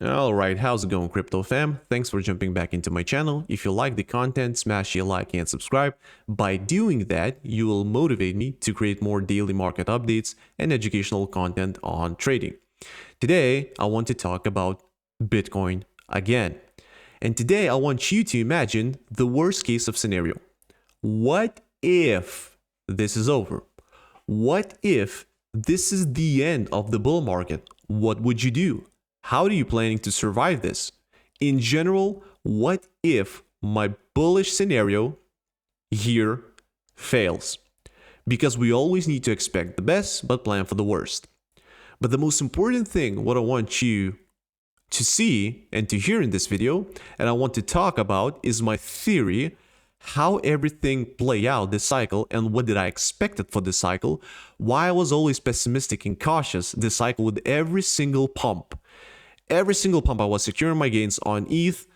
Alright, how's it going, crypto fam? Thanks for jumping back into my channel. If you like the content, smash a like and subscribe. By doing that, you will motivate me to create more daily market updates and educational content on trading. Today, I want to talk about Bitcoin again. And today, I want you to imagine the worst case of scenario. What if this is over? What if this is the end of the bull market? What would you do? How are you planning to survive this? In general, what if my bullish scenario here fails? Because we always need to expect the best, but plan for the worst. But the most important thing, what I want you to see and to hear in this video, and I want to talk about, is my theory, how everything play out this cycle and what did I expected for this cycle, why I was always pessimistic and cautious this cycle with every single pump. Every single pump I was securing my gains on ETH,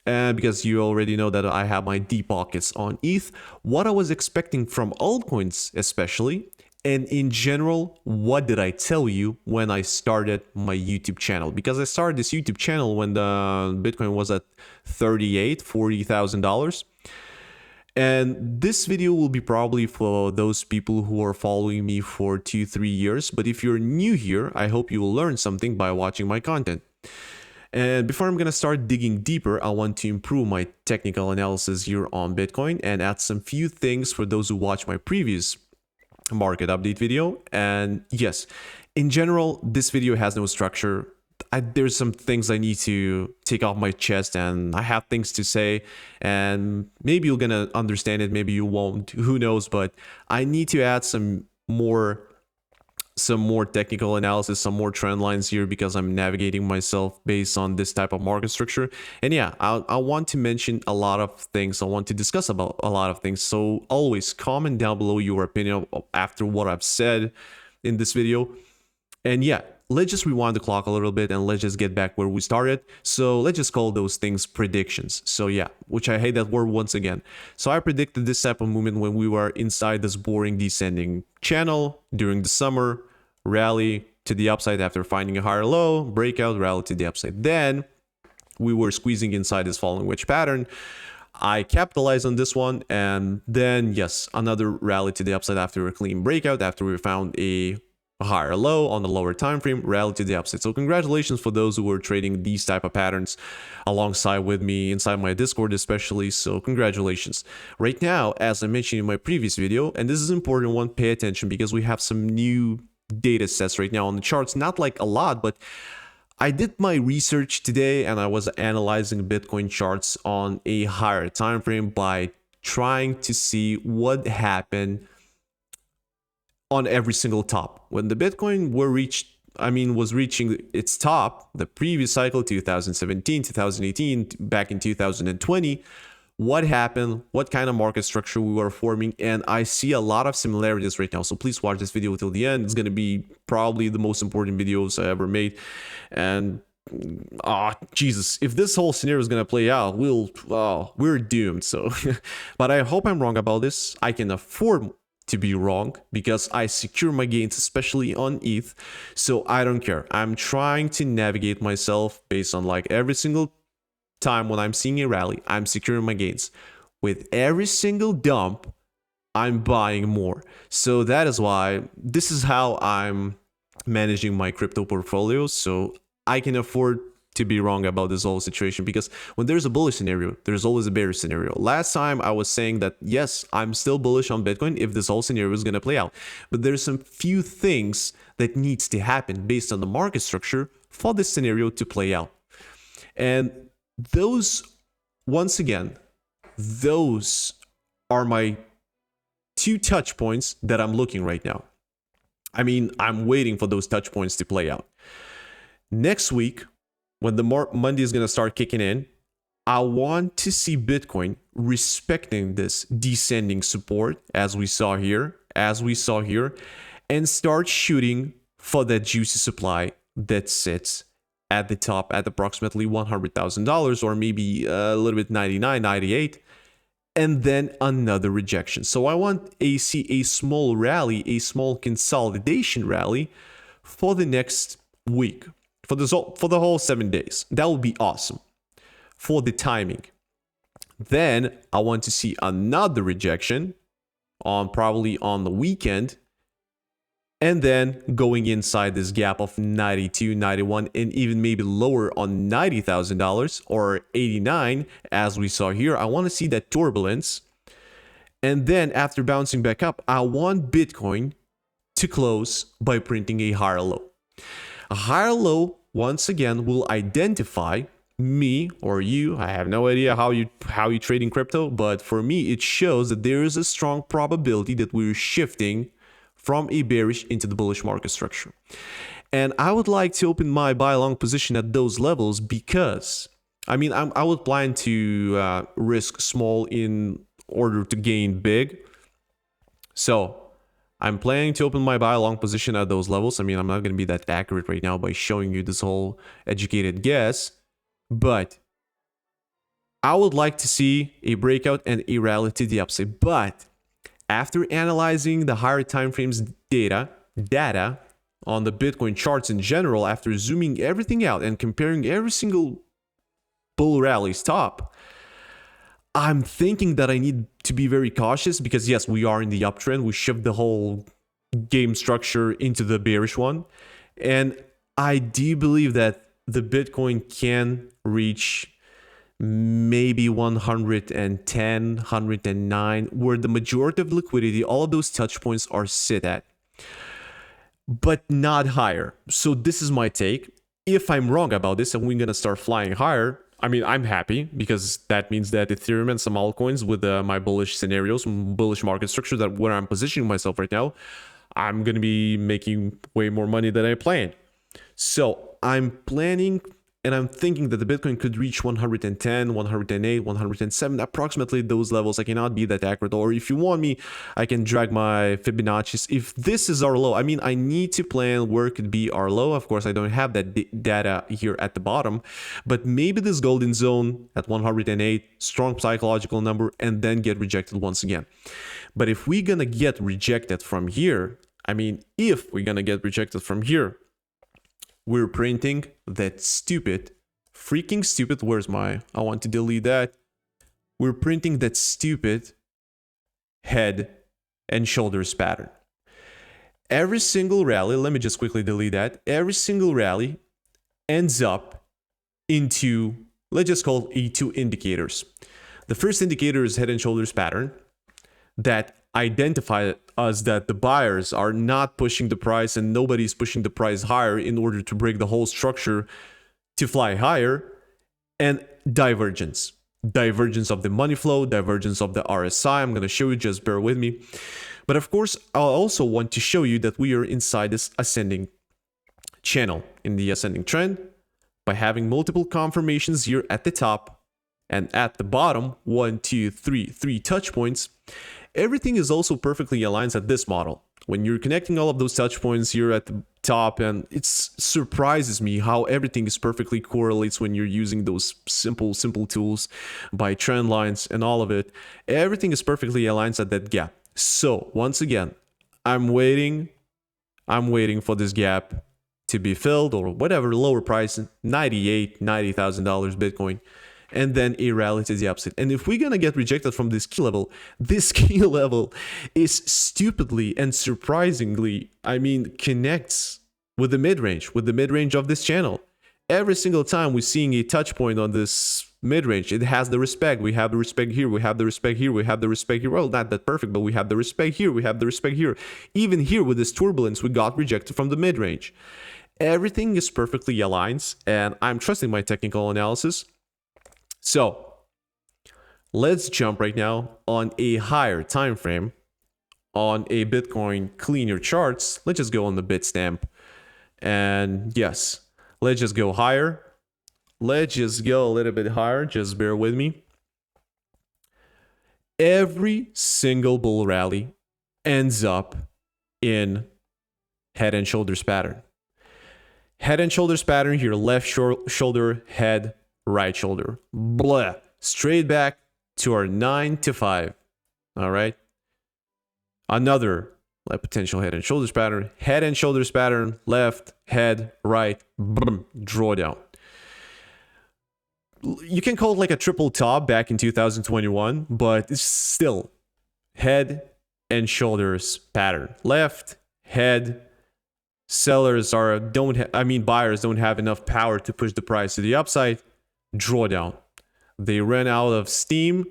and because you already know that I have my deep pockets on ETH, what I was expecting from altcoins especially, and in general, what did I tell you when I started my YouTube channel? Because I started this YouTube channel when the Bitcoin was at $40,000. And this video will be probably for those people who are following me for 2-3 years. But if you're new here, I hope you will learn something by watching my content. And before I'm going to start digging deeper, I want to improve my technical analysis here on Bitcoin and add some few things for those who watch my previous market update video. And yes, in general, this video has no structure. There's some things I need to take off my chest, and I have things to say, and maybe you're gonna understand it, maybe you won't, who knows, but I need to add some more technical analysis, some more trend lines here, because I'm navigating myself based on this type of market structure. And yeah, I want to mention a lot of things. I want to discuss about a lot of things. So always comment down below your opinion after what I've said in this video. And yeah, let's just rewind the clock a little bit and let's just get back where we started. So let's just call those things predictions. So yeah, which I hate that word once again. So I predicted this type of movement when we were inside this boring descending channel during the summer, rally to the upside after finding a higher low, breakout, rally to the upside. Then we were squeezing inside this falling wedge pattern. I capitalized on this one, and then yes, another rally to the upside after a clean breakout, after we found a higher low on the lower time frame, rally to the upside. So congratulations for those who were trading these type of patterns alongside with me inside my Discord especially. So congratulations. Right now, as I mentioned in my previous video, and this is an important one, pay attention because we have some new data sets right now on the charts. Not like a lot, but I did my research today and I was analyzing Bitcoin charts on a higher time frame by trying to see what happened on every single top. When the Bitcoin was reaching its top, the previous cycle, 2017, 2018, back in 2020, what happened, what kind of market structure we were forming, and I see a lot of similarities right now. So please watch this video till the end. It's going to be probably the most important videos I ever made. And Jesus, if this whole scenario is going to play out, we're doomed. So, but I hope I'm wrong about this. I can afford to be wrong because I secure my gains, especially on ETH. So I don't care. I'm trying to navigate myself based on like every single time when I'm seeing a rally, I'm securing my gains. With every single dump, I'm buying more. So that is why this is how I'm managing my crypto portfolio. So I can afford to be wrong about this whole situation, because when there's a bullish scenario, there's always a bearish scenario. Last time I was saying that yes, I'm still bullish on Bitcoin if this whole scenario is going to play out, but there's some few things that needs to happen based on the market structure for this scenario to play out. And those, once again, those are my two touch points that I'm looking right now. I mean, I'm waiting for those touch points to play out. Next week, when the Monday is going to start kicking in, I want to see Bitcoin respecting this descending support as we saw here, and start shooting for that juicy supply that sits at the top at approximately $100,000, or maybe a little bit 99, 98, and then another rejection. So I want to see a small rally, a small consolidation rally for the next week. for the whole 7 days. That would be awesome for the timing. Then I want to see another rejection on probably on the weekend, and then going inside this gap of 92, 91, and even maybe lower on $90,000 or 89, as we saw here. I want to see that turbulence. And then after bouncing back up, I want Bitcoin to close by printing a higher low. A higher low, once again, will identify me or you. I have no idea how you trade in crypto, but for me, it shows that there is a strong probability that we're shifting from a bearish into the bullish market structure. And I would like to open my buy long position at those levels because, I mean, I would plan to risk small in order to gain big. So I'm planning to open my buy long position at those levels. I mean, I'm not going to be that accurate right now by showing you this whole educated guess, but I would like to see a breakout and a rally to the upside. But after analyzing the higher time frames data on the Bitcoin charts in general, after zooming everything out and comparing every single bull rally's top, I'm thinking that I need to be very cautious because yes, we are in the uptrend. We shift the whole game structure into the bearish one. And I do believe that the Bitcoin can reach maybe 110, 109, where the majority of liquidity, all of those touch points are sit at, but not higher. So this is my take. If I'm wrong about this and we're going to start flying higher, I mean, I'm happy because that means that Ethereum and some altcoins with my bullish scenarios, bullish market structure, that where I'm positioning myself right now, I'm going to be making way more money than I planned. So I'm planning and I'm thinking that the Bitcoin could reach 110, 108, 107, approximately those levels. I cannot be that accurate. Or if you want me, I can drag my Fibonacci's. If this is our low, I mean, I need to plan where could be our low. Of course, I don't have that data here at the bottom, but maybe this golden zone at 108, strong psychological number, and then get rejected once again. But if we're going to get rejected from here, I mean, if we're going to get rejected from here, we're printing that freaking stupid, where's my, I want to delete that. We're printing that stupid head and shoulders pattern. Every single rally, let me just quickly delete that. Every single rally ends up into, let's just call it two indicators. The first indicator is head and shoulders pattern that identify us that the buyers are not pushing the price and nobody's pushing the price higher in order to break the whole structure to fly higher, and divergence of the money flow, divergence of the RSI. I'm going to show you, just bear with me. But of course, I also want to show you that we are inside this ascending channel in the ascending trend by having multiple confirmations here at the top and at the bottom, 1, 2, 3 touch points. Everything is also perfectly aligned at this model. When you're connecting all of those touch points here at the top, and it surprises me how everything is perfectly correlates when you're using those simple tools by trend lines and all of it. Everything is perfectly aligned at that gap. So once again, I'm waiting for this gap to be filled or whatever lower price, $90,000 Bitcoin, and then a rally to the upside. And if we're gonna get rejected from this key level is stupidly and surprisingly, I mean, connects with the mid-range of this channel. Every single time we're seeing a touch point on this mid-range, it has the respect. We have the respect here, we have the respect here, we have the respect here. Well, not that perfect, but we have the respect here, we have the respect here. Even here with this turbulence, we got rejected from the mid-range. Everything is perfectly aligned, and I'm trusting my technical analysis. So let's jump right now on a higher time frame on a Bitcoin cleaner charts. Let's just go on the Bitstamp, and yes, let's just go higher. Let's just go a little bit higher. Just bear with me. Every single bull rally ends up in head and shoulders pattern. Head and shoulders pattern here, left shoulder, head, right shoulder. Blah. Straight back to our 9 to 5. All right. Another like potential head and shoulders pattern, head and shoulders pattern, left, head, right, boom, drawdown. You can call it like a triple top back in 2021, but it's still head and shoulders pattern. Left, head, sellers buyers don't have enough power to push the price to the upside, drawdown. They ran out of steam,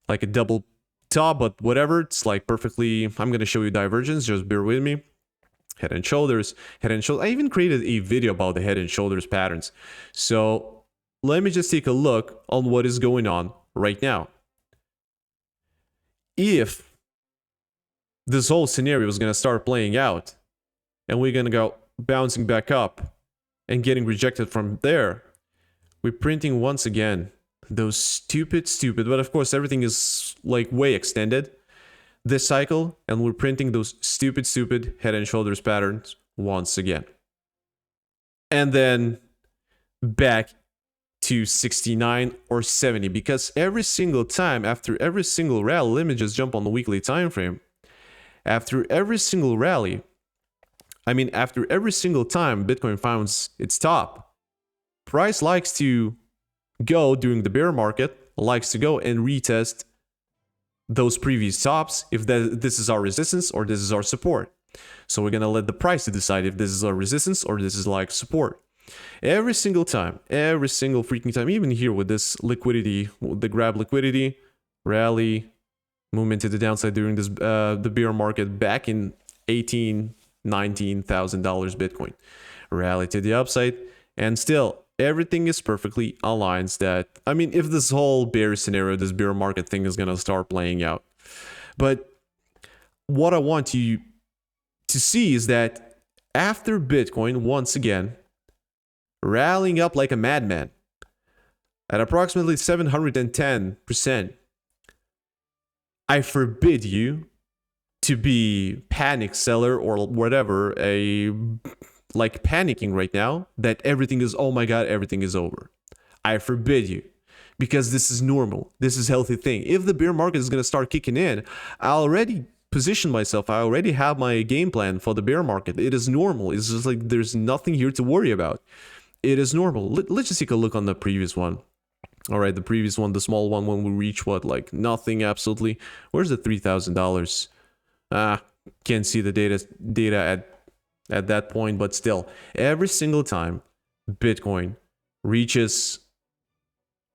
like a double top, but whatever, it's like perfectly. I'm gonna show you divergence, just bear with me. Head and shoulders, head and shoulders. I even created a video about the head and shoulders patterns. So let me just take a look on what is going on right now. If this whole scenario is gonna start playing out and we're gonna go bouncing back up and getting rejected from there, we're printing once again those stupid, but of course everything is like way extended this cycle, and we're printing those stupid head and shoulders patterns once again. And then back to 69 or 70, because every single time after every single rally, let me just jump on the weekly time frame. After every single rally, after every single time Bitcoin finds its top, price likes to go during the bear market, likes to go and retest those previous tops if this is our resistance or this is our support. So we're gonna let the price to decide if this is our resistance or this is like support. Every single time, every single freaking time, even here with this liquidity, the grab liquidity, rally, movement to the downside during this the bear market back in $19,000 Bitcoin, rally to the upside, and still everything is perfectly aligned that, if this whole bear scenario, this bear market thing is gonna start playing out. But what I want you to see is that after Bitcoin once again rallying up like a madman at approximately 710%, I forbid you to be panic seller or whatever, like panicking right now that everything is, oh my god, everything is over. I forbid you, because this is normal. This is a healthy thing. If the bear market is going to start kicking in, I already positioned myself. I already have my game plan for the bear market. It is normal. It's just like there's nothing here to worry about. It is normal. Let's just take a look on the previous one. All right, the previous one, the small one, when we reach what, like nothing absolutely. Where's the $3,000? Can't see the data at that point, but still, every single time Bitcoin reaches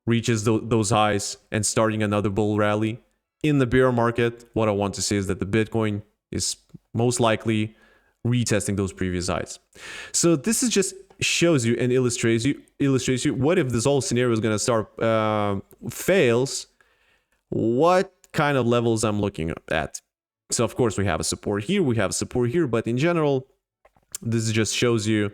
those highs and starting another bull rally in the bear market, what I want to say is that the Bitcoin is most likely retesting those previous highs. So this is just shows you and illustrates you what if this whole scenario is going to start fails, what kind of levels I'm looking at. So of course we have a support here, but in general, this just shows you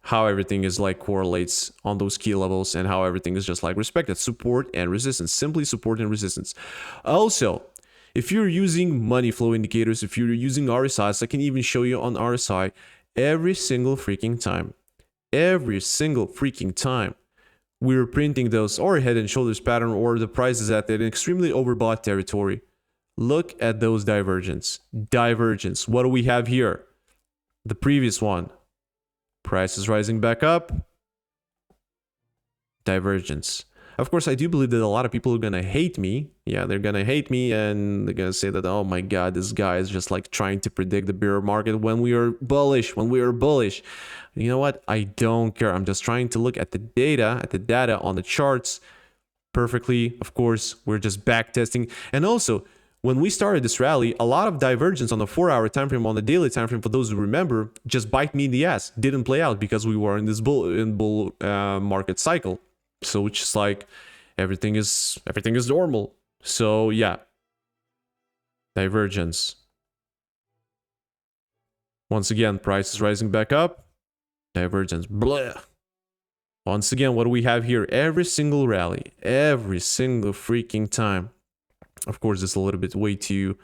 how everything is like correlates on those key levels and how everything is just like respected. Support and resistance, simply support and resistance. Also, if you're using money flow indicators, if you're using RSIs, I can even show you on RSI every single freaking time we're printing those or head and shoulders pattern or the price is at an extremely overbought territory. Look at those divergence. What do we have here? The previous one, price is rising back up, divergence. Of course, I do believe that a lot of people are gonna hate me. Yeah, they're gonna hate me and they're gonna say that, oh my god, this guy is just like trying to predict the bear market when we are bullish, You know what? I don't care. I'm just trying to look at the data on the charts perfectly. Of course, we're just back testing. And also, when we started this rally, a lot of divergence on the 4-hour time frame, on the daily time frame, for those who remember, just bite me in the ass. Didn't play out because we were in this bull market cycle. So it's just like everything is normal. So yeah, divergence. Once again, price is rising back up. Divergence. Blah. Once again, what do we have here? Every single rally, every single freaking time. Of course, it's a little bit way too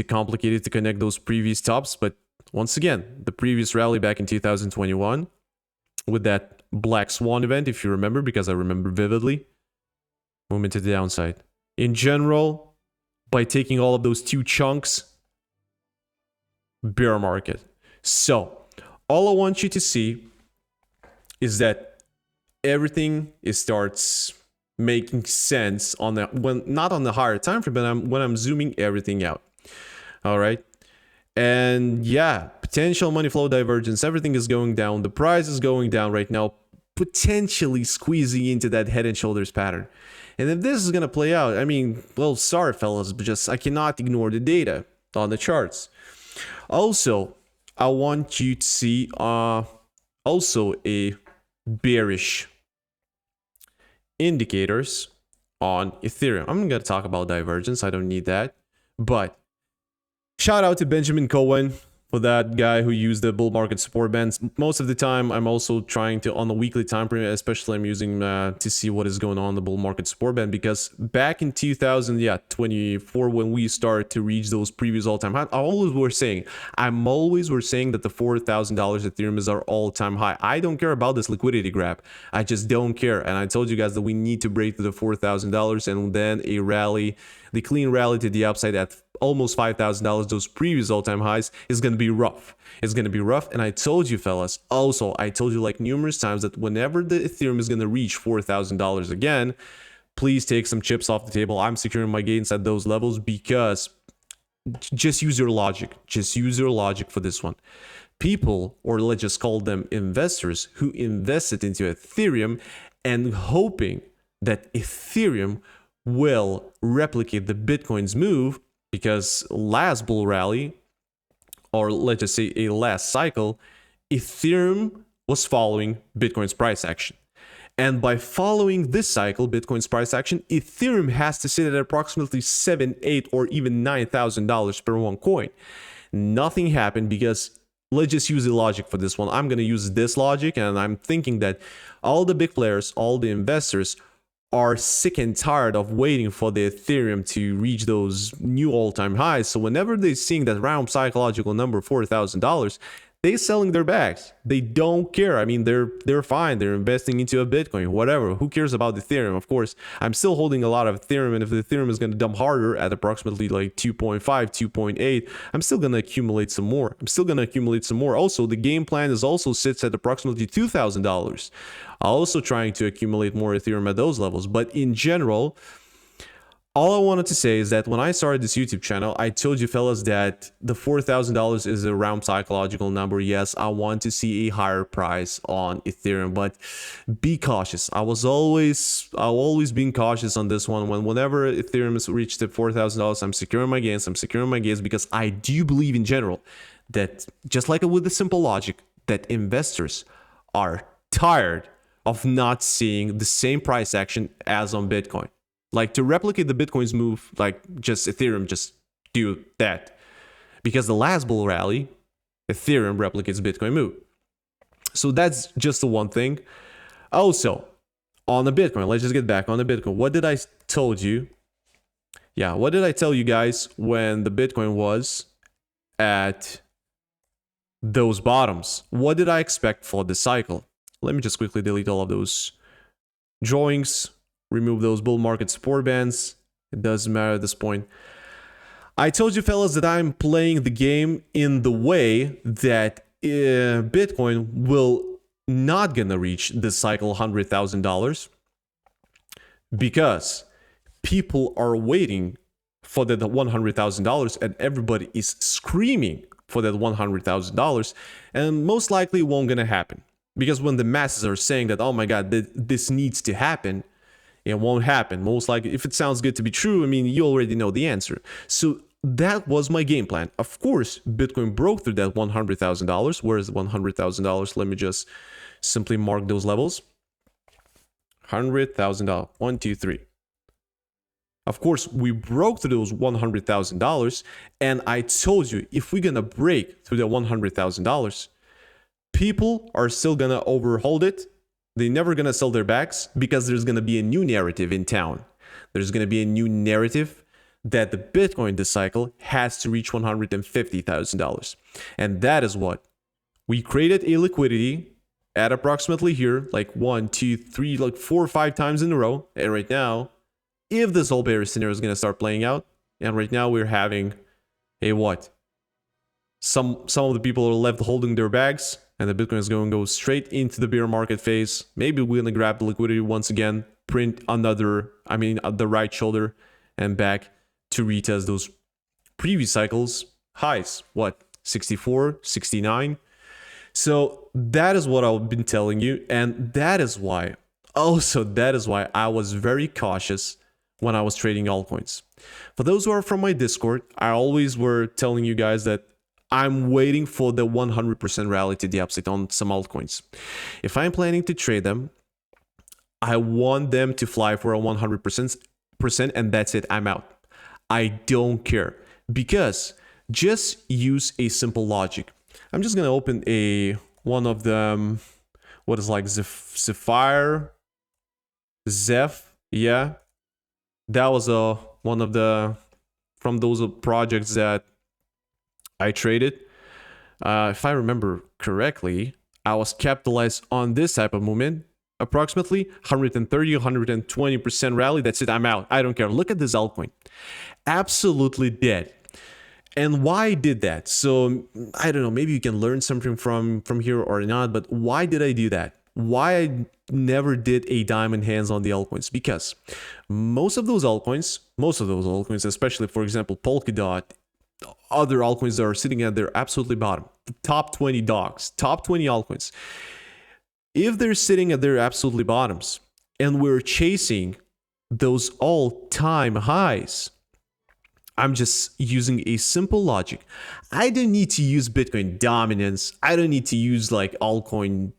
complicated to connect those previous tops, but once again, the previous rally back in 2021 with that black swan event, if you remember, because I remember vividly, movement to the downside. In general, by taking all of those two chunks, bear market. So all I want you to see is that everything starts making sense on the not on the higher time frame, but when I'm zooming everything out. All right. And yeah, potential money flow divergence, everything is going down. The price is going down right now, potentially squeezing into that head and shoulders pattern. And if this is going to play out, I mean, well, sorry, fellas, but just I cannot ignore the data on the charts. Also, I want you to see also a bearish indicators on Ethereum. I'm going to talk about divergence. I don't need that. But shout out to Benjamin Cohen for that guy who used the bull market support bands. Most of the time, I'm also trying to, on the weekly time frame, especially I'm using to see what is going on in the bull market support band, because back in 2024, when we started to reach those previous all-time highs, I'm always were saying that the $4,000 Ethereum is our all-time high. I don't care about this liquidity grab. I just don't care. And I told you guys that we need to break to the $4,000 and then a rally, the clean rally to the upside at almost $5,000, those previous all-time highs, is going to be rough. It's going to be rough. And I told you, fellas, also, I told you like numerous times that whenever the Ethereum is going to reach $4,000 again, please take some chips off the table. I'm securing my gains at those levels, because just use your logic. Just use your logic for this one. People, or let's just call them investors, who invested into Ethereum and hoping that Ethereum will replicate the Bitcoin's move, because last bull rally, or let's just say a last cycle, Ethereum was following Bitcoin's price action. And by following this cycle, Bitcoin's price action, Ethereum has to sit at approximately $7,000, $8,000, or even $9,000 per one coin. Nothing happened, because let's just use the logic for this one. I'm going to use this logic, and I'm thinking that all the big players, all the investors are sick and tired of waiting for the Ethereum to reach those new all-time highs. So whenever they're seeing that round psychological number, $4,000, they're selling their bags. They don't care. I mean, they're fine. They're investing into a Bitcoin, whatever. Who cares about Ethereum? Of course, I'm still holding a lot of Ethereum, and if the Ethereum is going to dump harder at approximately like 2.5, 2.8, I'm still going to accumulate some more. Also, the game plan is also sits at approximately $2,000. Also trying to accumulate more Ethereum at those levels. But in general, all I wanted to say is that when I started this YouTube channel, I told you fellas that the $4,000 is a round psychological number. Yes, I want to see a higher price on Ethereum, but be cautious. I've always been cautious on this one. Whenever Ethereum has reached the $4,000, I'm securing my gains, because I do believe in general that, just like with the simple logic, that investors are tired of not seeing the same price action as on Bitcoin. Like, to replicate the Bitcoin's move, like just Ethereum, just do that. Because the last bull rally, Ethereum replicates Bitcoin move. So that's just the one thing. Also, on the Bitcoin, let's just get back on the Bitcoin. What did I told you? Yeah, what did I tell you guys when the Bitcoin was at those bottoms? What did I expect for the cycle? Let me just quickly delete all of those drawings. Remove those bull market support bands. It doesn't matter at this point. I told you fellas that I'm playing the game in the way that Bitcoin will not gonna reach this cycle $100,000, because people are waiting for that $100,000 and everybody is screaming for that $100,000, and most likely it won't gonna happen, because when the masses are saying that, oh my god, this needs to happen, it won't happen. Most likely, if it sounds good to be true, I mean, you already know the answer. So that was my game plan. Of course, Bitcoin broke through that $100,000. Where is the $100,000? Let me just simply mark those levels. $100,000. 1, 2, 3. Of course, we broke through those $100,000. And I told you, if we're going to break through that $100,000, people are still going to overhold it. They're never going to sell their bags, because there's going to be a new narrative in town. There's going to be a new narrative that the Bitcoin this cycle has to reach $150,000. And that is what we created, a liquidity at approximately here, like 1, 2, 3, like 4 or 5 times in a row. And right now, if this whole bearish scenario is going to start playing out, and right now we're having a what? Some of the people are left holding their bags, and the Bitcoin is going to go straight into the bear market phase. Maybe we're going to grab the liquidity once again, print the right shoulder, and back to retest those previous cycles highs. What, 64, 69? So that is what I've been telling you, and that is why I was very cautious when I was trading altcoins. For those who are from my Discord, I always were telling you guys that I'm waiting for the 100% rally to the upside on some altcoins. If I'm planning to trade them, I want them to fly for a 100%, and that's it. I'm out. I don't care, because just use a simple logic. I'm just gonna open one of them. What is like Zephyr, Zeph? Yeah, that was one of the from those projects that I traded. If I remember correctly, I was capitalized on this type of movement. Approximately 130, 120% rally. That's it. I'm out. I don't care. Look at this altcoin. Absolutely dead. And why I did that? So I don't know. Maybe you can learn something from here or not. But why did I do that? Why I never did a diamond hands on the altcoins? Because most of those altcoins, especially for example Polkadot, other altcoins that are sitting at their absolutely bottom, the top 20 dogs, top 20 altcoins, if they're sitting at their absolutely bottoms and we're chasing those all-time highs, I'm just using a simple logic. I don't need to use Bitcoin dominance. I don't need to use like altcoin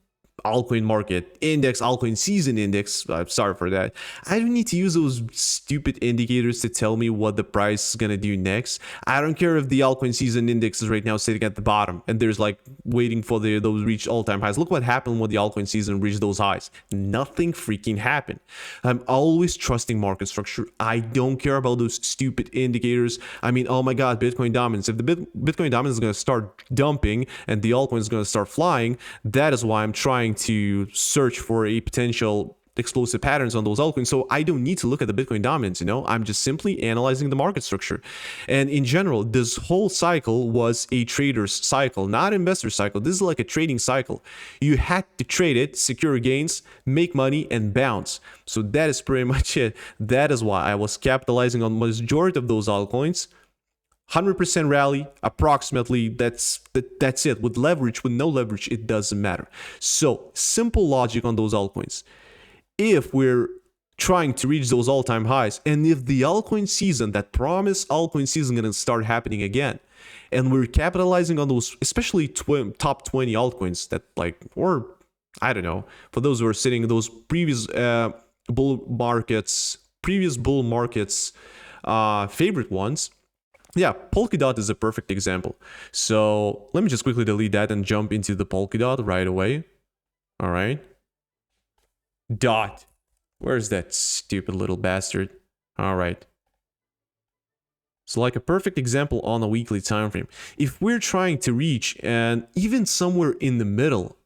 market index, altcoin season index. I'm sorry for that. I don't need to use those stupid indicators to tell me what the price is gonna do next. I don't care if the altcoin season index is right now sitting at the bottom and there's like waiting for those reach all-time highs. Look what happened when the altcoin season reached those highs. Nothing freaking happened. I'm always trusting market structure. I don't care about those stupid indicators. I mean, oh my god, Bitcoin dominance. If the Bitcoin dominance is going to start dumping and the altcoin is going to start flying, that is why I'm trying to search for a potential explosive patterns on those altcoins. So I don't need to look at the Bitcoin dominance, I'm just simply analyzing the market structure. And in general, this whole cycle was a trader's cycle, not investor cycle. This is like a trading cycle. You had to trade it, secure gains, make money, and bounce. So that is pretty much it. That is why I was capitalizing on majority of those altcoins. 100% rally, approximately, that's it. With leverage, with no leverage, it doesn't matter. So simple logic on those altcoins. If we're trying to reach those all-time highs, and if the altcoin season, that promised altcoin season, gonna start happening again, and we're capitalizing on those, especially top 20 altcoins that or I don't know, for those who are sitting in those previous bull markets, favorite ones. Yeah, Polkadot is a perfect example. So let me just quickly delete that and jump into the Polkadot right away. All right. Dot. Where's that stupid little bastard? All right. So like a perfect example on a weekly time frame. If we're trying to reach and even somewhere in the middle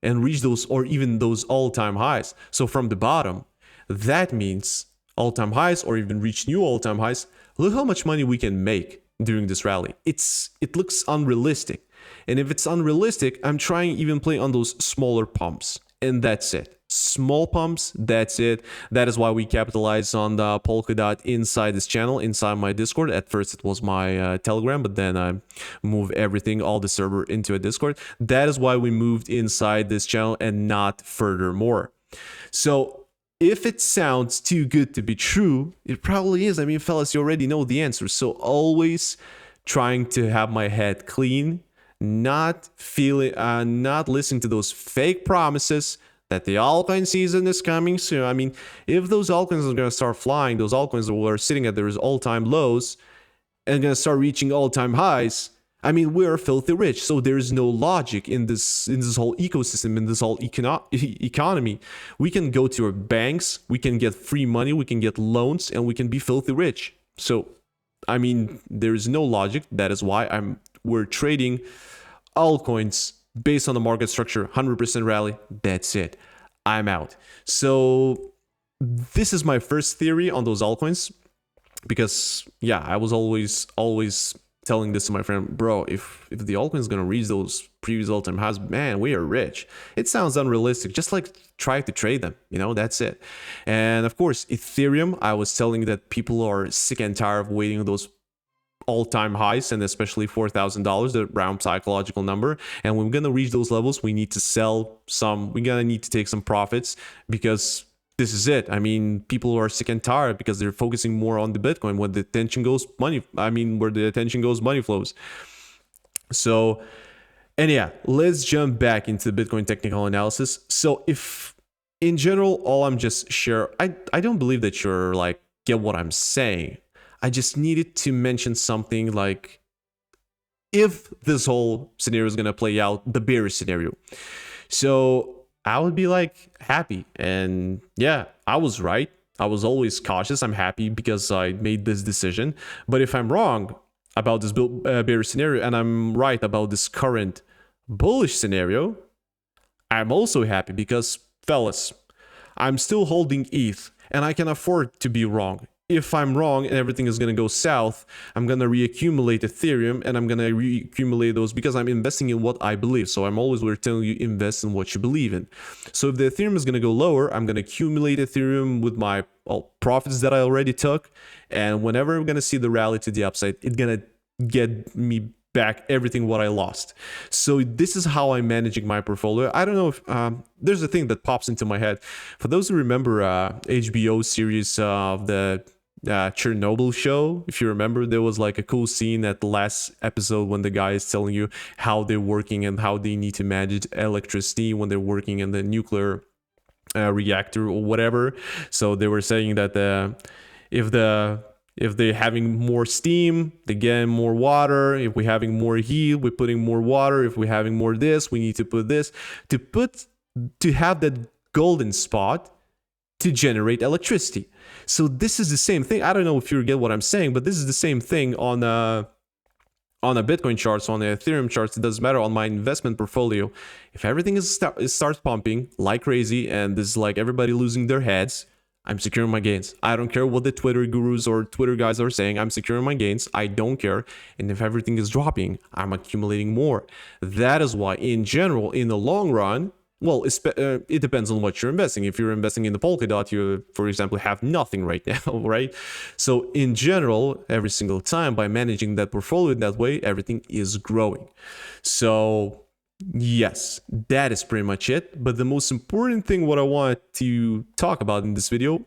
and reach those or even those all-time highs. So from the bottom, that means all-time highs or even reach new all-time highs. Look how much money we can make during this rally. It looks unrealistic. And if it's unrealistic, I'm trying even play on those smaller pumps. And that's it. Small pumps, that's it. That is why we capitalize on the Polkadot inside this channel, inside my Discord. At first it was my Telegram, but then I moved everything, all the server into a Discord. That is why we moved inside this channel and not furthermore. So if it sounds too good to be true, it probably is. I mean, fellas, you already know the answer. So always trying to have my head clean, not listening to those fake promises that the altcoin season is coming soon. I mean, if those altcoins are going to start flying, those altcoins that were sitting at their all-time lows and going to start reaching all-time highs, I mean, we're filthy rich, so there is no logic in this whole ecosystem, in this whole economy. We can go to our banks, we can get free money, we can get loans, and we can be filthy rich. So, I mean, there is no logic. That is why we're trading altcoins based on the market structure, 100% rally. That's it. I'm out. So this is my first theory on those altcoins, because yeah, I was always telling this to my friend, bro, if the altcoin is gonna reach those previous all-time highs, man, we are rich. It sounds unrealistic. Just like try to trade them, you know, that's it. And of course, Ethereum, I was telling that people are sick and tired of waiting those all-time highs, and especially $4,000, the round psychological number. And when we're gonna reach those levels, we need to sell some. We're gonna need to take some profits, because this is it. I mean, people are sick and tired because they're focusing more on the Bitcoin. When the attention goes, money. I mean, where the attention goes, money flows. So, and yeah, let's jump back into the Bitcoin technical analysis. So, if in general, all I'm just I don't believe that you're like get what I'm saying. I just needed to mention something like, if this whole scenario is gonna play out, the bearish scenario. So I would be like happy. And yeah, I was right. I was always cautious. I'm happy because I made this decision. But if I'm wrong about this bearish scenario and I'm right about this current bullish scenario, I'm also happy because, fellas, I'm still holding ETH and I can afford to be wrong. If I'm wrong and everything is going to go south, I'm going to reaccumulate Ethereum, and I'm going to reaccumulate those because I'm investing in what I believe. So I'm always telling you, invest in what you believe in. So if the Ethereum is going to go lower, I'm going to accumulate Ethereum with my profits that I already took. And whenever I'm going to see the rally to the upside, it's going to get me back everything what I lost. So this is how I'm managing my portfolio. I don't know if there's a thing that pops into my head. For those who remember HBO series of the Chernobyl show, if you remember, there was like a cool scene at the last episode when the guy is telling you how they're working and how they need to manage electricity when they're working in the nuclear reactor or whatever. So they were saying that if they're having more steam, they get more water. If we're having more heat, we're putting more water. If we're having more this, we need to put this to have that golden spot to generate electricity. So this is the same thing. I don't know if you get what I'm saying, but this is the same thing on a Bitcoin charts, on the Ethereum charts. It doesn't matter on my investment portfolio. If everything starts pumping like crazy and this is like everybody losing their heads, I'm securing my gains. I don't care what the Twitter gurus or Twitter guys are saying. I'm securing my gains. I don't care. And if everything is dropping, I'm accumulating more. That is why, in general, in the long run, well, it depends on what you're investing. If you're investing in the Polkadot, you, for example, have nothing right now, right? So in general, every single time, by managing that portfolio in that way, everything is growing. So yes, that is pretty much it. But the most important thing what I want to talk about in this video,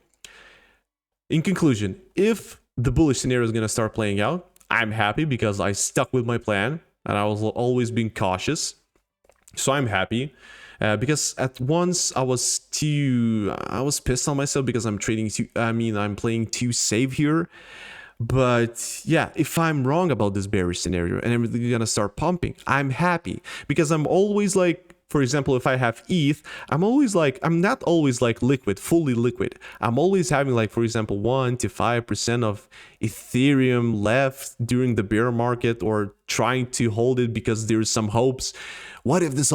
in conclusion, if the bullish scenario is going to start playing out, I'm happy because I stuck with my plan and I was always being cautious. So I'm happy. Because at once I was pissed on myself because I'm playing too safe here. But yeah, if I'm wrong about this bearish scenario and everything's gonna start pumping, I'm happy because I'm always like, for example, if I have ETH, I'm not always like fully liquid. I'm always having like, for example, 1 to 5% of Ethereum left during the bear market, or trying to hold it because there's some hopes. What if this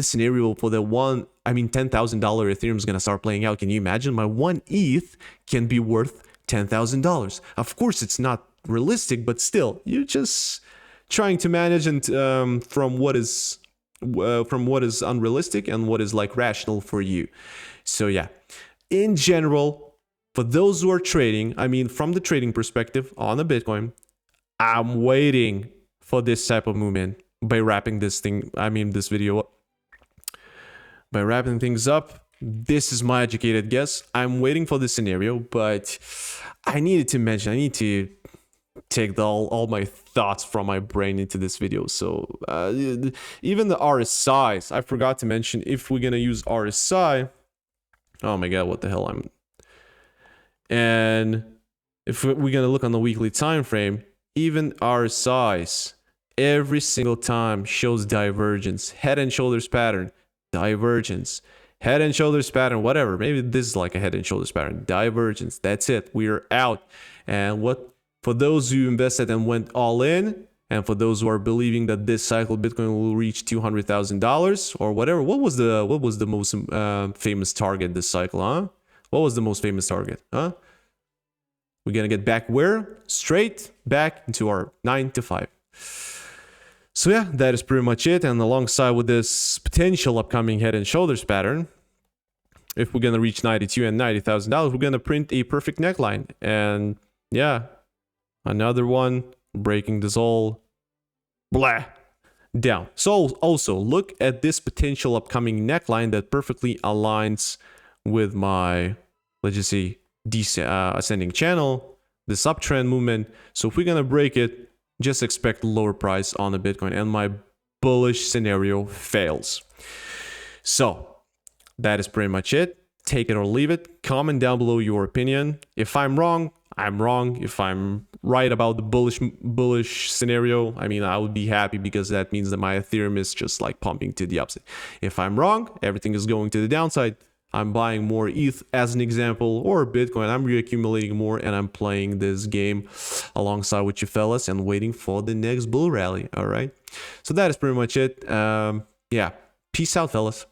scenario for the $10,000 Ethereum is gonna start playing out? Can you imagine? My 1 ETH can be worth $10,000. Of course, it's not realistic, but still, you're just trying to manage and from what is unrealistic and what is like rational for you. So yeah, in general, for those who are trading, from the trading perspective on the Bitcoin, I'm waiting for this type of movement. By wrapping this video up, by wrapping things up, this is my educated guess. I'm waiting for this scenario, but I need to take all my thoughts from my brain into this video. So even the RSIs, I forgot to mention, if we're gonna use RSI, oh my god, what the hell, and if we're gonna look on the weekly time frame, even RSIs every single time shows divergence, head and shoulders pattern, divergence, head and shoulders pattern, whatever. Maybe this is like a head and shoulders pattern, divergence. That's it. We're out. And for those who invested and went all in, and for those who are believing that this cycle Bitcoin will reach $200,000 or whatever, what was the most famous target this cycle, huh? What was the most famous target, huh? We're gonna get back where? Straight back into our 9 to 5. So yeah, that is pretty much it. And alongside with this potential upcoming head and shoulders pattern, if we're gonna reach 92 and $90,000, we're gonna print a perfect neckline. And yeah, another one breaking this all blah down. So also look at this potential upcoming neckline that perfectly aligns with my, let's just say, ascending channel, this uptrend movement. So if we're gonna break it, just expect lower price on the Bitcoin, and my bullish scenario fails. So that is pretty much it. Take it or leave it. Comment down below your opinion. If I'm wrong, I'm wrong. If I'm right about the bullish scenario, I mean, I would be happy, because that means that my Ethereum is just like pumping to the upside. If I'm wrong, everything is going to the downside, I'm buying more ETH as an example, or Bitcoin. I'm reaccumulating more, and I'm playing this game alongside with you fellas and waiting for the next bull rally. All right. So that is pretty much it. Yeah. Peace out, fellas.